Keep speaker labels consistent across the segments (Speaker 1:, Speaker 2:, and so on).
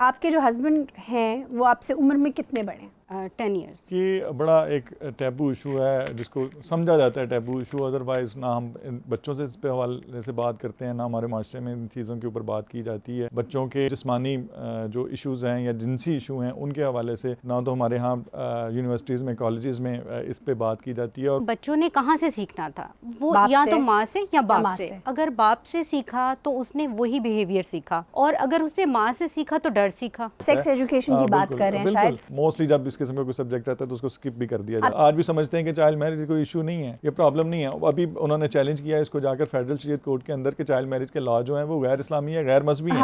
Speaker 1: आपके जो हस्बैंड हैं वो आपसे उम्र में कितने बड़े हैं?
Speaker 2: 10 years।
Speaker 3: कि बड़ा एक टैबू इशू है जिसको समझा जाता है टैबू इशू, अदरवाइज़ ना हम बच्चों से इस पे हवाले से बात करते हैं, ना हमारे माशरे में इन चीज़ों के ऊपर बात की जाती है। बच्चों के जिस्मानी जो इश्यूज़ हैं या जिनसी इशू हैं उनके हवाले से ना तो हमारे यहाँ यूनिवर्सिटीज़ में, कॉलेजेस में इस पे बात की जाती है। और
Speaker 2: बच्चों ने कहाँ से सीखना था? वो या तो माँ से या बाप से। अगर बाप से सीखा तो उसने वही बिहेवियर सीखा, और अगर उसने माँ से सीखा तो डर सीखा।
Speaker 1: सेक्स एजुकेशन की बात कर रहे हैं शायद।
Speaker 3: मोस्टली जब इस किस्म का कोई सब्जेक्ट आता है तो उसको स्किप भी कर दिया जाता है। आज भी समझते हैं कि चाइल्ड मैरिज कोई इशू नहीं है, ये प्रॉब्लम नहीं है। अभी उन्होंने चैलेंज किया है इसको जाकर फेडरल शरीयत कोर्ट के अंदर के चाइल्ड मैरिज के लॉ जो हैं वो गैर इस्लामी है, गैर मजहबी है।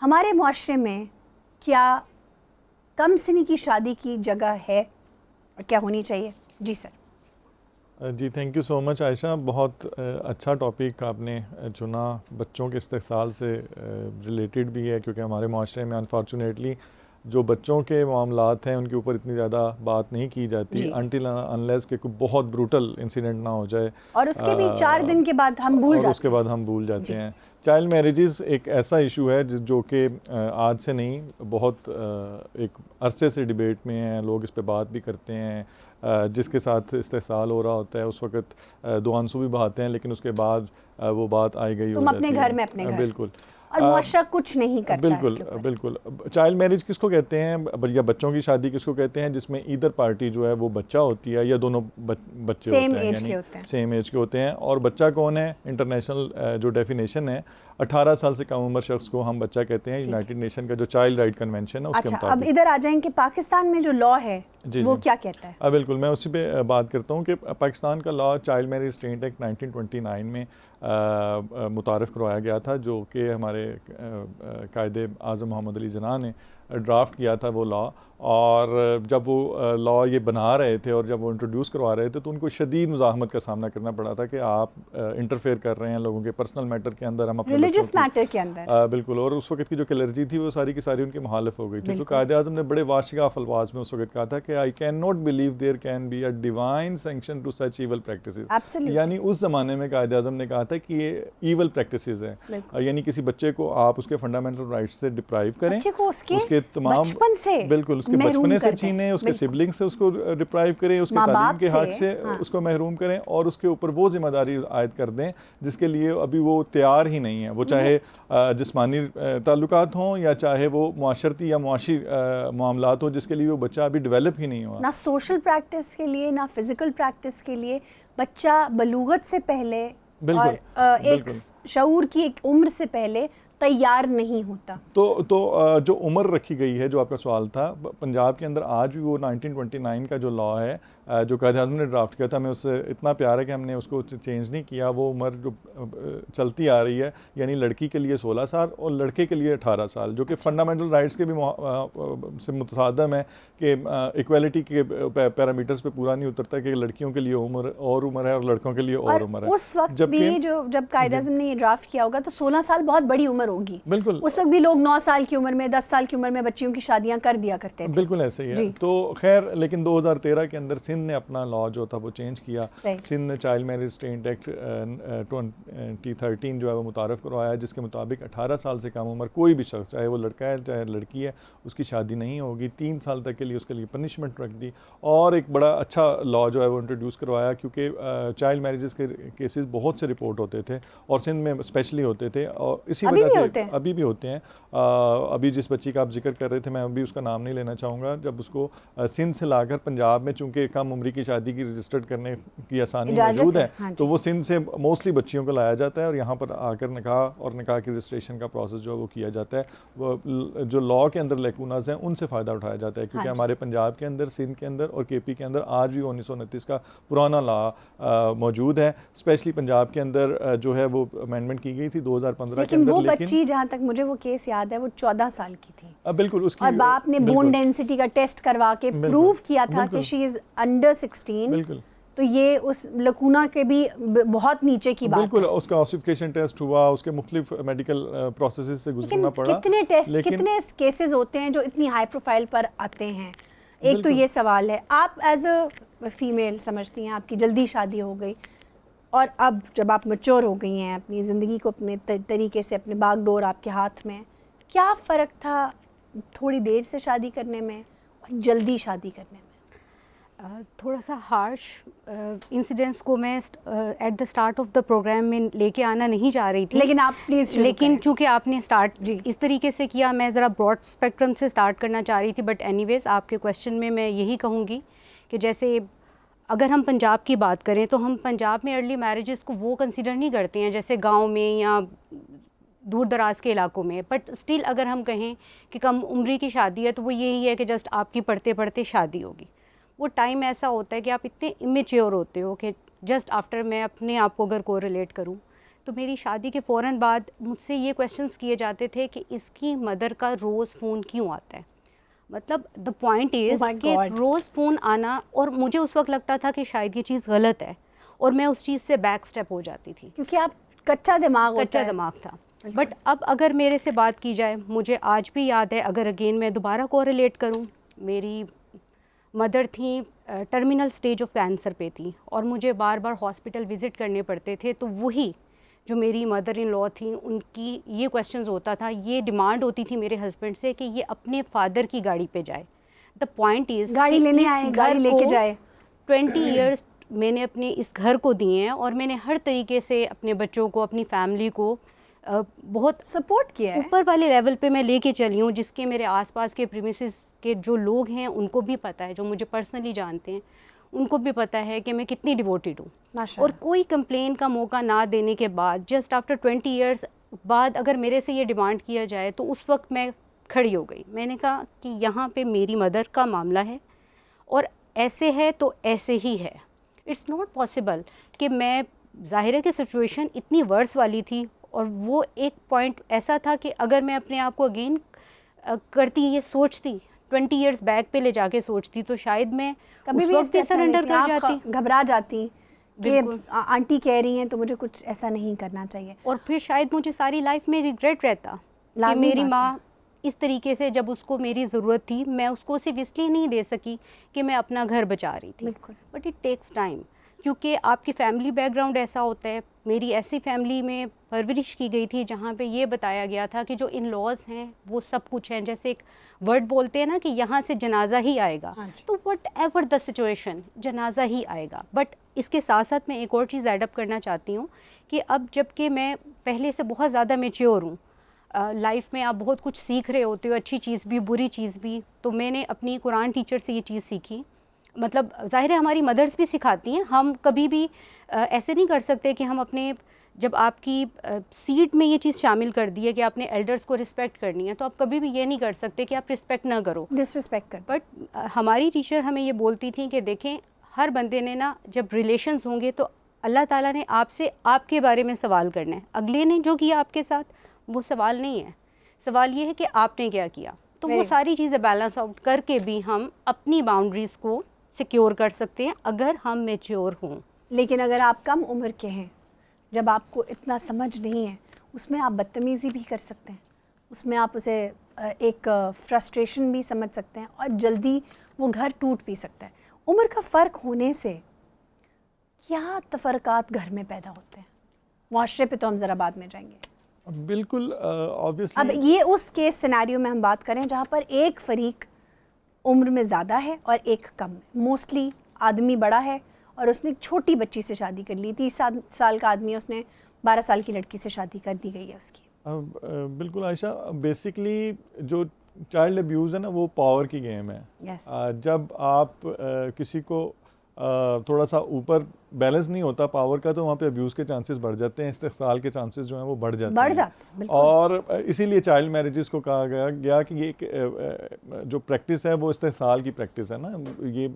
Speaker 1: हमारे मुआशरे में क्या कम सिनी की शादी की जगह है और क्या होनी चाहिए? जी सर।
Speaker 3: जी thank you so much Ayesha, बहुत अच्छा टॉपिक आपने चुना। बच्चों के इस्तेसाल से रिलेटेड भी है क्योंकि हमारे माशरे में अनफॉर्चुनेटली जो बच्चों के मामलात हैं उनके ऊपर इतनी ज़्यादा बात नहीं की जाती अनटिल अनलेस के कोई बहुत ब्रूटल इंसिडेंट ना हो जाए,
Speaker 1: और उसके भी 4 दिन के बाद हम भूल जाते हैं।
Speaker 3: उसके बाद हम भूल जाते हैं। चाइल्ड मैरिजेस एक ऐसा इशू है जो कि आज से नहीं, बहुत एक अरसे से डिबेट में है, लोग इस पे बात भी करते हैं। जिसके साथ इस्तेसाल हो रहा होता है उस वक्त दो आंसू भी बहाते हैं, लेकिन उसके बाद वो बात आई गई
Speaker 1: तुम अपने घर में अपने घर।
Speaker 3: बिल्कुल,
Speaker 1: और मुआशरा कुछ नहीं करता।
Speaker 3: बिल्कुल बिल्कुल। चाइल्ड मैरिज किसको कहते हैं या बच्चों की शादी किसको कहते हैं? जिसमें ईदर पार्टी जो है वो बच्चा होती है या दोनों बच्चे
Speaker 1: सेम
Speaker 3: होते हैं,
Speaker 1: एज के होते हैं।
Speaker 3: सेम एज के होते हैं। और बच्चा कौन है? इंटरनेशनल जो डेफिनेशन है 18 साल से कम उम्र शख्स को हम बच्चा कहते हैं। यूनाइटेड नेशन का जो चाइल्ड राइट कन्वेंशन है उसके मुताबिक।
Speaker 1: अब इधर आ जाएंगे, पाकिस्तान में जो लॉ है वो क्या कहता है?
Speaker 3: बिल्कुल, मैं उसी पे बात करता हूँ कि पाकिस्तान का law child marriage state act 1929 में मुतारफ़ करवाया गया था, जो कि हमारे कायदे आज़म मोहम्मद अली जिन्ना ने ड्राफ्ट किया था वो लॉ। और जब वो लॉ ये बना रहे थे और जब वो इंट्रोड्यूस करवा रहे थे तो उनको शदीद मुज़ाहमत का सामना करना पड़ा था कि आप इंटरफेयर कर रहे हैं लोगों के पर्सनल मैटर के अंदर, हम अपने
Speaker 1: रिलीजियस मैटर के अंदर।
Speaker 3: बिल्कुल। और उस वक्त की जो क्लर्जी थी वो सारी की सारी उनकी मुखालिफ हो गई थी। तो कायदे आज़म ने बड़े वाशिगाफ अल्फाज में उस वक्त कहा था कि I can not believe there can be a divine sanction to such evil practices. यानी उस ज़माने में कायदे आज़म ने कहा था कि ये ईवल प्रैक्टिसेस हैं, यानी किसी बच्चे को आप उसके फंडामेंटल राइट्स से डिप्राइव करें, उसके तमाम बिल्कुल उसके बचपने से छीने, उसके सिबलिंग से उसको डिप्राइव करें, उसके तालीम के हक से उसको महरूम करें और उसके ऊपर वो जिम्मेदारी आयद कर दें जिसके लिए अभी वो तैयार ही नहीं है। वो चाहे जिस्मानी ताल्लुकात हों या चाहे वो मुआशरती या मुआशी मामलात हो जिसके लिए वो बच्चा अभी डेवलप ही नहीं हुआ।
Speaker 1: ना सोशल प्रैक्टिस के लिए ना फिजिकल प्रैक्टिस के लिए बच्चा बलूगत से पहले और एक शऊर की एक उम्र से पहले तैयार नहीं होता।
Speaker 3: तो जो उम्र रखी गई है, जो आपका सवाल था, पंजाब के अंदर आज भी वो 1929 का जो लॉ है जो कायदे आज़म ने ड्राफ्ट किया था, मैं उससे इतना प्यार है कि हमने उसको चेंज नहीं किया। वो उम्र जो चलती आ रही है, यानी लड़की के लिए 16 साल और लड़के के लिए 18 साल, जो कि फंडामेंटल राइट्स के भी से मुतसादम है कि इक्वलिटी के पैरामीटर्स पे पूरा नहीं उतरता कि लड़कियों के लिए उम्र है और लड़कों के लिए और उम्र है।
Speaker 1: उस वक्त भी जब कायदे आज़म ने ये ड्राफ्ट किया होगा तो 16 साल बहुत बड़ी उम्र होगी।
Speaker 3: बिल्कुल,
Speaker 1: उस वक्त भी लोग 9 साल की उम्र में 10 साल की उम्र में बच्चियों की शादियां कर दिया करते थे।
Speaker 3: बिल्कुल ऐसे ही है। तो खैर, लेकिन 2013 के अंदर सिंध ने अपना लॉ जो था वो चेंज किया। सिंध ने चाइल्ड मैरिज स्टेट एक्ट 2013 जो है वो मुतारफ़ करवाया, जिसके मुताबिक 18 साल से कम उम्र कोई भी शख्स, चाहे वो लड़का है चाहे लड़की है, उसकी शादी नहीं होगी। 3 साल तक के लिए उसके लिए पनिशमेंट रख दी। और एक बड़ा अच्छा लॉ जो है वो इंट्रोड्यूस करवाया, क्योंकि चाइल्ड मैरिजेस के केसेस बहुत से रिपोर्ट होते थे और सिंध में स्पेशली होते थे, और इसी वजह से अभी भी होते हैं। अभी जिस बच्ची का आप जिक्र कर रहे थे, मैं अभी उसका नाम नहीं लेना चाहूँगा, जब उसको सिंध से लाकर पंजाब में, चूँकि कम उम्री की शादी की रजिस्टर्ड करने की आसानी मौजूद है, तो वो सिंध से मोस्टली बच्चियों को लाया जाता है और यहाँ पर आकर निकाह और निकाह की रजिस्ट्रेशन का प्रोसेस जो है वो किया जाता है। वो जो लॉ के अंदर लेकुनाज हैं उनसे फ़ायदा उठाया जाता है, क्योंकि हमारे पंजाब के अंदर, सिंध के अंदर और KP के अंदर आज भी 1929 का पुराना लॉ मौजूद है। स्पेशली पंजाब के अंदर जो है वो अमेंडमेंट की गई थी 2015 के अंदर, लेकिन
Speaker 1: बच्ची, जहाँ तक मुझे वो केस याद है, वो 14 साल की थी।
Speaker 3: बिल्कुल, उसकी
Speaker 1: और बाप ने बोन डेंसिटी का टेस्ट करवा के प्रूव किया था कि शी इज अंडर 16।
Speaker 3: बिल्कुल,
Speaker 1: तो ये उस लकूना के भी बहुत नीचे की बात
Speaker 3: बिल्कुल
Speaker 1: है।
Speaker 3: उसका ऑसिफिकेशन टेस्ट हुआ, उसके मुख्तलिफ मेडिकल प्रोसेसेस से गुजरना पड़ा।
Speaker 1: कितने टेस्ट, कितने केसेस होते हैं जो इतनी हाई प्रोफाइल पर आते हैं? एक तो ये सवाल है, आप एज अ फीमेल समझती हैं आपकी जल्दी शादी हो गई और अब जब आप मैच्योर हो गई हैं, अपनी ज़िंदगी को अपने तरीके से, अपने बागडोर आपके हाथ में, क्या फ़र्क था थोड़ी देर से शादी करने में और जल्दी शादी करने में?
Speaker 2: थोड़ा सा हार्श इंसिडेंट्स को मैं at the start of the program में लेके आना नहीं चाह रही थी,
Speaker 1: लेकिन आप प्लीज़,
Speaker 2: लेकिन चूंकि आपने स्टार्ट इस तरीके से किया, मैं ज़रा ब्रॉड स्पेक्ट्रम से स्टार्ट करना चाह रही थी। बट एनीवेज आपके क्वेश्चन में मैं यही कहूँगी कि जैसे अगर हम पंजाब की बात करें तो हम पंजाब में अर्ली मैरिजेस को वो कंसिडर नहीं करते हैं जैसे गाँव में या दूर दराज के इलाकों में। बट स्टिल अगर हम कहें कि कम उम्री की शादी है तो वो यही है कि जस्ट आपकी पढ़ते पढ़ते शादी होगी। वो टाइम ऐसा होता है कि आप इतने इमेच्योर होते हो कि जस्ट आफ्टर, मैं अपने आप को अगर कोरिलेट करूं तो मेरी शादी के फ़ौरन बाद मुझसे ये क्वेश्चंस किए जाते थे कि इसकी मदर का रोज़ फ़ोन क्यों आता है। मतलब द पॉइंट इज़ कि रोज़ फ़ोन आना, और मुझे उस वक्त लगता था कि शायद ये चीज़ गलत है और मैं उस चीज़ से बैक स्टेप हो जाती थी
Speaker 1: क्योंकि आप कच्चा दिमाग
Speaker 2: था। बट अब अगर मेरे से बात की जाए, मुझे आज भी याद है, अगर अगेन मैं दोबारा कोरिलेट करूँ, मेरी मदर थी टर्मिनल स्टेज ऑफ कैंसर पे थी और मुझे बार बार हॉस्पिटल विज़िट करने पड़ते थे। तो वही जो मेरी मदर इन लॉ थी, उनकी ये क्वेश्चंस होता था, ये डिमांड होती थी मेरे हस्बैंड से कि ये अपने फादर की गाड़ी पे जाए। द पॉइंट इज़
Speaker 1: गाड़ी लेने आए, गाड़ी लेके जाए।
Speaker 2: 20 ईयर्स मैंने अपने इस घर को दिए हैं और मैंने हर तरीके से अपने बच्चों को, अपनी फैमिली को बहुत
Speaker 1: सपोर्ट किया है।
Speaker 2: ऊपर वाले लेवल पे मैं लेके चली हूँ, जिसके मेरे आसपास के प्रीमिसेस के जो लोग हैं उनको भी पता है, जो मुझे पर्सनली जानते हैं उनको भी पता है कि मैं कितनी डिवोटेड हूँ। और कोई कंप्लेन का मौका ना देने के बाद, जस्ट आफ्टर 20 ईयर्स बाद अगर मेरे से ये डिमांड किया जाए तो उस वक्त मैं खड़ी हो गई। मैंने कहा कि यहाँ पे मेरी मदर का मामला है और ऐसे है तो ऐसे ही है। इट्स नॉट पॉसिबल कि मैं, ज़ाहिर है कि सिचुएशन इतनी वर्स वाली थी और वो एक पॉइंट ऐसा था कि अगर मैं अपने आप को अगेन करती, ये सोचती 20 इयर्स बैक पे ले जाके सोचती, तो शायद मैं
Speaker 1: कभी
Speaker 2: उस वक्त भी सरेंडर कर जाती,
Speaker 1: घबरा जाती कि आंटी कह रही हैं तो मुझे कुछ ऐसा नहीं करना चाहिए।
Speaker 2: और फिर शायद मुझे सारी लाइफ में रिग्रेट रहता कि मेरी माँ इस तरीके से, जब उसको मेरी ज़रूरत थी, मैं उसको सिर्फ इसलिए नहीं दे सकी कि मैं अपना घर बचा रही थी। बट इट टेक्स टाइम, क्योंकि आपकी फैमिली बैकग्राउंड ऐसा होता है। मेरी ऐसी फैमिली में परवरिश की गई थी जहाँ पे ये बताया गया था कि जो इन लॉज हैं वो सब कुछ हैं। जैसे एक वर्ड बोलते हैं ना कि यहाँ से जनाजा ही आएगा, तो वट एवर द सिचुएशन, जनाजा ही आएगा। बट इसके साथ साथ मैं एक और चीज़ एडअप करना चाहती हूँ कि अब जबकि मैं पहले से बहुत ज़्यादा मेच्योर हूँ, लाइफ में आप बहुत कुछ सीख रहे होते हो, अच्छी चीज़ भी बुरी चीज़ भी। तो मैंने अपनी कुरान टीचर से ये चीज़ सीखी, मतलब ज़ाहिर है हमारी मदर्स भी सिखाती हैं। हम कभी भी ऐसे नहीं कर सकते कि हम अपने, जब आपकी सीड में ये चीज़ शामिल कर दी है कि आपने एल्डर्स को रिस्पेक्ट करनी है, तो आप कभी भी ये नहीं कर सकते कि आप रिस्पेक्ट ना करो,
Speaker 1: डिसरिस्पेक्ट कर।
Speaker 2: बट हमारी टीचर हमें ये बोलती थी कि देखें, हर बंदे ने ना, जब रिलेशंस होंगे तो अल्लाह ताला ने आपसे आपके बारे में सवाल करना है। अगले ने जो किया आपके साथ वो सवाल नहीं है, सवाल ये है कि आपने क्या किया। तो वो सारी चीज़ें बैलेंस आउट करके भी हम अपनी बाउंड्रीज़ को सिक्योर कर सकते हैं अगर हम मैच्योर हों।
Speaker 1: लेकिन अगर आप कम उम्र के हैं, जब आपको इतना समझ नहीं है, उसमें आप बदतमीज़ी भी कर सकते हैं, उसमें आप उसे एक फ्रस्ट्रेशन भी समझ सकते हैं और जल्दी वो घर टूट भी सकता है। उम्र का फ़र्क होने से क्या तफरकात घर में पैदा होते हैं? मुआशरे पे तो हम ज़रा बाद में जाएंगे।
Speaker 3: बिल्कुल ऑब्वियसली।
Speaker 1: अब ये उस केस सिनेरियो में हम बात करें जहाँ पर एक फरीक उम्र में ज़्यादा है और एक कम है। मोस्टली आदमी बड़ा है और उसने एक छोटी बच्ची से शादी कर ली, 30 साल का आदमी है, उसने 12 साल की लड़की से शादी कर दी गई है उसकी।
Speaker 3: बिल्कुल आयशा, बेसिकली जो चाइल्ड अब्यूज़ है ना, वो पावर की गेम है।
Speaker 1: yes.
Speaker 3: जब आप किसी को थोड़ा सा ऊपर बैलेंस नहीं होता पावर का तो वहाँ पे अब्यूज़ के चांसेस बढ़ जाते हैं, इस्तेहसाल के चांसेस जो हैं वो बढ़ जाते हैं। और इसीलिए चाइल्ड मैरिजेस को कहा गया कि ये एक जो प्रैक्टिस है वो इस्तेहसाल की प्रैक्टिस है ना, ये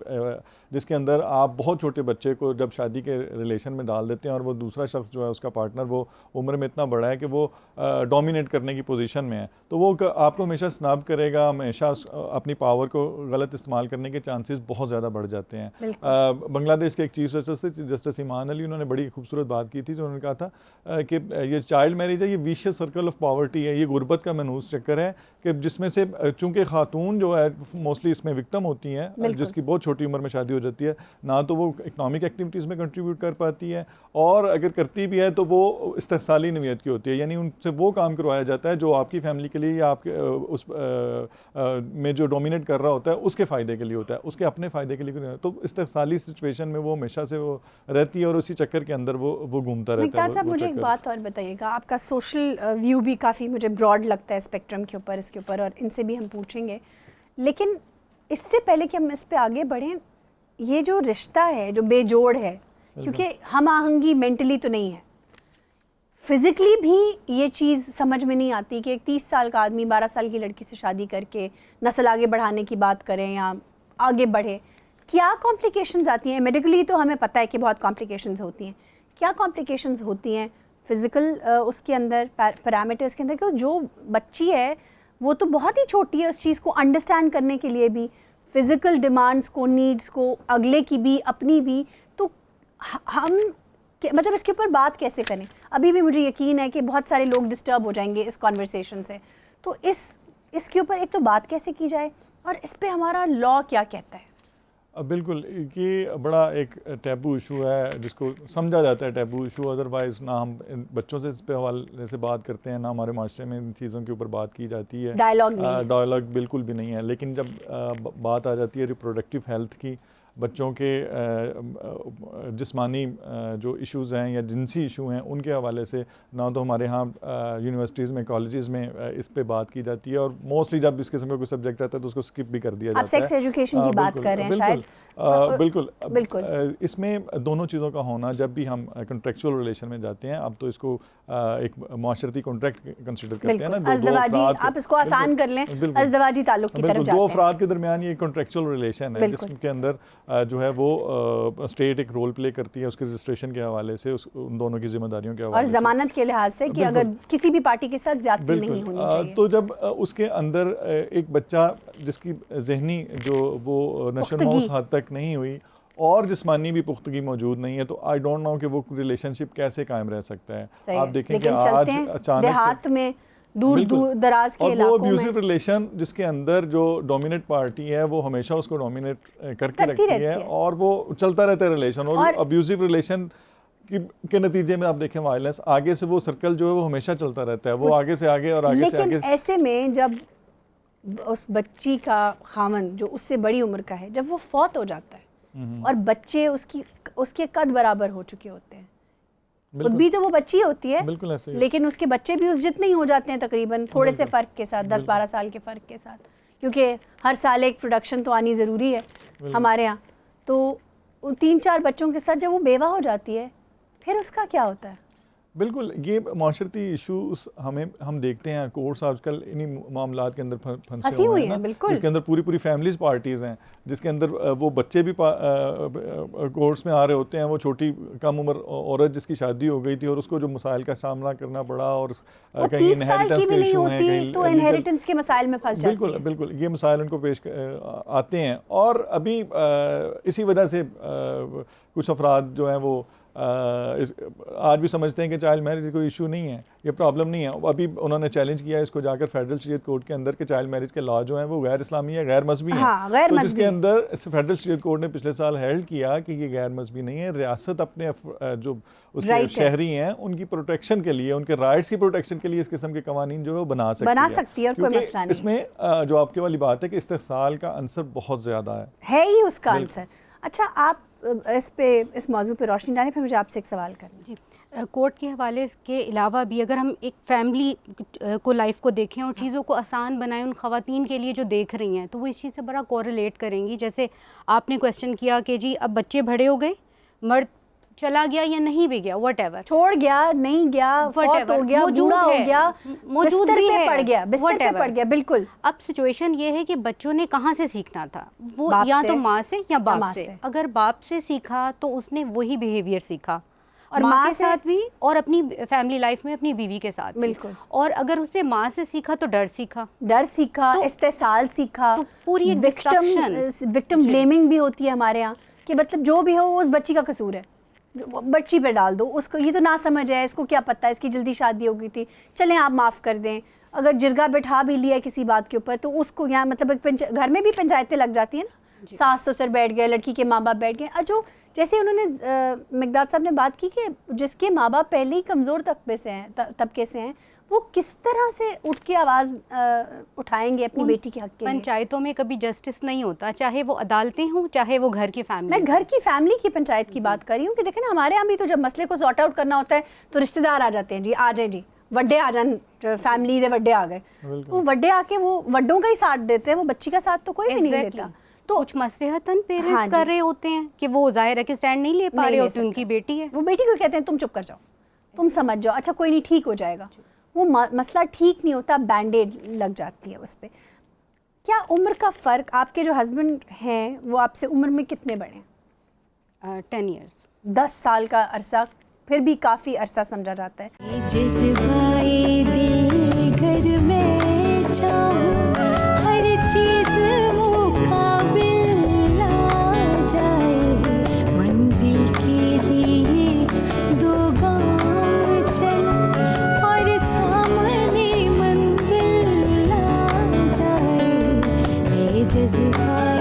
Speaker 3: जिसके अंदर आप बहुत छोटे बच्चे को जब शादी के रिलेशन में डाल देते हैं और वो दूसरा शख्स जो है उसका पार्टनर वो उम्र में इतना बड़ा है कि वो डोमिनेट करने की पोजीशन में है, तो वो आपको हमेशा स्नब करेगा, हमेशा अपनी पावर को गलत इस्तेमाल करने के चांसेस बहुत ज़्यादा बढ़ जाते हैं। बांग्लादेश के एक चीफ जस्टिस ईमान अली, उन्होंने बड़ी खूबसूरत बात की थी, जो उन्होंने कहा था कि ये चाइल्ड मैरिज है, ये विशियस सर्कल ऑफ पॉवर्टी है, ये गुर्बत का मनहूस चक्कर है कि जिसमें से चूँकि खातून जो है मोस्टली इसमें विक्टिम होती हैं, जिसकी बहुत छोटी उम्र में शादी हो जाती है, ना तो वो इकनॉमिक एक्टिविटीज़ में कंट्रीब्यूट कर पाती है, और अगर करती भी है तो वो इस्तेहसाली नवीयत की होती है, यानी उनसे वो काम करवाया जाता है जो आपकी फैमिली के लिए या आपके उस में जो डोमिनेट कर रहा होता है उसके फ़ायदे के लिए होता है, उसके अपने फ़ायदे के लिए, तो इस्तेहसाली सिचुएशन में वो हमेशा से वो रहती है और उसी चक्कर के अंदर वो घूमता रहता है।
Speaker 1: साहब मुझे एक बात और बताइएगा, आपका सोशल व्यू भी काफ़ी मुझे ब्रॉड लगता है स्पेक्ट्रम के ऊपर, इसके ऊपर, और इनसे भी हम पूछेंगे, लेकिन इससे पहले कि हम इस पे आगे बढ़ें, ये जो रिश्ता है जो बेजोड़ है, क्योंकि हम आहंगी मेंटली तो नहीं है, फिज़िकली भी ये चीज़ समझ में नहीं आती कि एक 30 साल का आदमी 12 साल की लड़की से शादी करके नस्ल आगे बढ़ाने की बात करें या आगे बढ़े, क्या कॉम्प्लिकेशंस आती हैं? मेडिकली तो हमें पता है कि बहुत कॉम्प्लिकेशंस होती हैं, क्या कॉम्प्लिकेशंस होती हैं फिज़िकल उसके अंदर पैरामीटर्स के अंदर? क्योंकि जो बच्ची है वो तो बहुत ही छोटी है उस चीज़ को अंडरस्टैंड करने के लिए भी, फिज़िकल डिमांड्स को, नीड्स को, अगले की भी, अपनी भी, तो हम मतलब इसके ऊपर बात कैसे करें? अभी भी मुझे यकीन है कि बहुत सारे लोग डिस्टर्ब हो जाएंगे इस कॉन्वर्सेशन से, तो इसके ऊपर एक तो बात कैसे की जाए और इस पे हमारा लॉ क्या कहता है?
Speaker 3: बिल्कुल, ये बड़ा एक टैबू इशू है जिसको समझा जाता है टैबू इशू, अदरवाइज़ ना हम बच्चों से इस पे हवाले से बात करते हैं, ना हमारे माशरे में इन चीज़ों के ऊपर बात की जाती है, डायलॉग बिल्कुल भी नहीं है। लेकिन जब बात आ जाती है रिप्रोडक्टिव हेल्थ की, बच्चों के जिस्मानी जो इश्यूज़ हैं या जिनसी इशू हैं उनके हवाले से, ना तो हमारे यहाँ यूनिवर्सिटीज़ में, कॉलेजेस में इस पे बात की जाती है, और मोस्टली जब इस किस्म का कोई सब्जेक्ट आता है तो उसको स्किप भी कर दिया जाता है।
Speaker 1: आप सेक्स एजुकेशन की बात कर रहे हैं शायद?
Speaker 3: बिल्कुल। इसमें दोनों चीज़ों का होना, जब भी हम कॉन्ट्रेक्चुअल रिलेशन में जाते हैं, अब तो इसको एक माशरती कॉन्ट्रैक्ट कंसिडर करते हैं ना,
Speaker 1: आप इसको आसान कर लें, अज़दवाजी ताल्लुक की तरफ जाते हैं।
Speaker 3: दो अफराद के दरमियान ये कॉन्ट्रेक्चुअल रिलेशन है जिसके अंदर जो है वो स्टेट एक रोल प्ले करती है उसके रजिस्ट्रेशन के हवाले से, उन दोनों की जिम्मेदारियों के हवाले
Speaker 1: से, और जमानत के लिहाज से कि अगर किसी भी पार्टी के साथ ज्यादती नहीं होनी चाहिए।
Speaker 3: तो जब उसके अंदर एक बच्चा जिसकी जहनी जो वो नशो-नुमा उस हद तक नहीं हुई और जिस्मानी भी पुख्तगी मौजूद नहीं है, तो आई डोंट नो कि वो रिलेशनशिप कैसे कायम रह सकता है। आप देखें कि आज अचानक
Speaker 1: देहात में दूर दराज के इलाकों में,
Speaker 3: और वो अब्यूसिव रिलेशन जिसके अंदर जो डोमिनेट पार्टी है वो हमेशा उसको डोमिनेट करके रखती है और वो चलता रहता है रिलेशन, और अब्यूसिव रिलेशन के नतीजे में आप देखें वायलेंस, आगे से वो सर्कल जो है वो हमेशा चलता रहता है, वो आगे से आगे और आगे से आगे।
Speaker 1: लेकिन ऐसे में जब उस बच्ची का खामन जो उससे बड़ी उम्र का है, जब वो फौत हो जाता है और बच्चे उसके कद बराबर हो चुके होते हैं, खुद भी तो वो बच्ची होती है,
Speaker 3: बिल्कुल ऐसे ही,
Speaker 1: लेकिन उसके बच्चे भी उस जितने ही हो जाते हैं तकरीबन, थोड़े से फ़र्क के साथ, 10-12 साल के फ़र्क के साथ, क्योंकि हर साल एक प्रोडक्शन तो आनी ज़रूरी है हमारे यहाँ। तो 3-4 बच्चों के साथ जब वो बेवा हो जाती है, फिर उसका क्या होता है?
Speaker 3: बिल्कुल, ये माशरती इशूज़ हम देखते हैं, कोर्ट्स आजकल इन्हीं मामलात के अंदर फंसे हुए हैं ना, जिसके अंदर पूरी फैमिलीज पार्टीज़ हैं, जिसके अंदर वो बच्चे भी कोर्ट्स में आ रहे होते हैं, वो छोटी कम उम्र औरत जिसकी शादी हो गई थी और उसको जो मसाइल का सामना करना पड़ा, और कहीं इनहेरिटेंस के इशू हैं, कहीं
Speaker 1: तो इनहेरिटेंस के मसाइल में फंस जाती है।
Speaker 3: बिल्कुल ये मसाइल उनको पेश आते हैं, और अभी इसी वजह से कुछ अफराद जो हैं वो आज भी समझते हैं कि चाइल्ड मैरिज कोई इशू नहीं है, ये प्रॉब्लम नहीं है। अभी उन्होंने चैलेंज किया है इसको जाकर फेडरल शरीयत कोर्ट के अंदर के चाइल्ड मैरिज के लॉ जो हैं वो गैर इस्लामी है, गैर मजहबी है, तो जिसके अंदर फेडरल शरीयत कोर्ट ने पिछले साल हेल्ड किया कि ये गैर मजहबी नहीं है, रियासत अपने जो उसके शहरी हैं उनकी प्रोटेक्शन के लिए, उनके राइट्स की प्रोटेक्शन के लिए इस किस्म के कवानीन जो है वो बना सकती है,
Speaker 1: कोई मसला नहीं।
Speaker 3: इसमें जो आपके वाली बात है कि इस्तेहसाल का अंसर बहुत ज़्यादा है
Speaker 1: ही उसका आंसर। अच्छा, आप इस मौजू पे रोशनी डालें, फिर मुझे आपसे एक सवाल करना।
Speaker 2: जी, कोर्ट के हवाले के अलावा भी अगर हम एक फैमिली को, लाइफ को देखें और चीज़ों को आसान बनाएं उन ख़वातीन के लिए जो देख रही हैं, तो वो इस चीज़ से बड़ा कोरिलेट करेंगी। जैसे आपने क्वेश्चन किया कि जी अब बच्चे बड़े हो गए, मर्द चला गया या नहीं भी गया, व्हाटएवर,
Speaker 1: छोड़ गया, नहीं गया, फौत हो गया, बूढ़ा हो गया,
Speaker 2: मौजूद भी है,
Speaker 1: पड़ गया, बिस्तर पे पड़ गया, बिल्कुल।
Speaker 2: अब सिचुएशन ये है कि बच्चों ने कहाँ से सीखना था, वो
Speaker 1: बाप
Speaker 2: या
Speaker 1: से,
Speaker 2: तो माँ से या बाप से।
Speaker 1: से।
Speaker 2: अगर बाप से सीखा तो उसने वही बिहेवियर सीखा,
Speaker 1: और
Speaker 2: माँ के साथ भी और अपनी फैमिली लाइफ में अपनी बीवी के साथ भी।
Speaker 1: बिल्कुल।
Speaker 2: और अगर उससे माँ से सीखा तो डर सीखा,
Speaker 1: तो इस्तेसाल सीखा,
Speaker 2: तो पूरी एक
Speaker 1: विक्टिम ब्लेमिंग भी होती है हमारे यहाँ कि मतलब जो भी हो वो उस बच्ची का कसूर है, बच्ची पे डाल दो, उसको ये तो ना समझ है, इसको क्या पता है, इसकी जल्दी शादी हो गई थी, चलें आप माफ़ कर दें। अगर जिरगा बैठा भी लिया किसी बात के ऊपर तो उसको यहाँ मतलब घर में भी पंचायतें लग जाती हैं ना, सास ससुर बैठ गए, लड़की के माँ बाप बैठ गए। जो जैसे उन्होंने मिकदाद साहब ने बात की कि जिसके माँ बाप पहले ही कमज़ोर तबके से हैं, वो किस तरह से उठ के आवाज़ उठाएंगे अपनी बेटी के हक के लिए।
Speaker 2: पंचायतों में कभी जस्टिस नहीं होता, चाहे वो अदालतें हों चाहे वो घर की फैमिली।
Speaker 1: मैं घर की फैमिली की पंचायत की बात कर रही हूँ कि देखें ना, हमारे यहाँ भी तो जब मसले को सॉर्ट आउट करना होता है तो रिश्तेदार आ जाते हैं, जी आ जाए जी, वड्डे आ जान, फैमिली दे वड्डे आ गए, वो वड्डे आके वो वड्डों का ही साथ देते हैं, वो बच्ची का साथ तो कोई भी नहीं देता।
Speaker 2: तो कुछ मसलहतन पेरेंट्स कर रहे होते हैं कि वो जाहिर है कि स्टैंड नहीं ले पा रहे होते, उनकी बेटी है,
Speaker 1: वो बेटी को कहते हैं तुम चुप कर जाओ, तुम समझ जाओ, अच्छा कोई नहीं ठीक हो जाएगा। वो मसला ठीक नहीं होता, बैंडेड लग जाती है उस पर। क्या उम्र का फ़र्क, आपके जो हस्बैंड हैं वो आपसे उम्र में कितने बड़े हैं?
Speaker 2: 10 years।
Speaker 1: 10 साल का अरसा फिर भी काफ़ी अरसा समझा जाता है।
Speaker 4: जज्बाए दिल घर में चाहूं, हर चीज़ मुकाबिल आ जाए, मंजिल के लिए 2 गाँव चल और सामने मंजिल आ जाए, ये जज्बा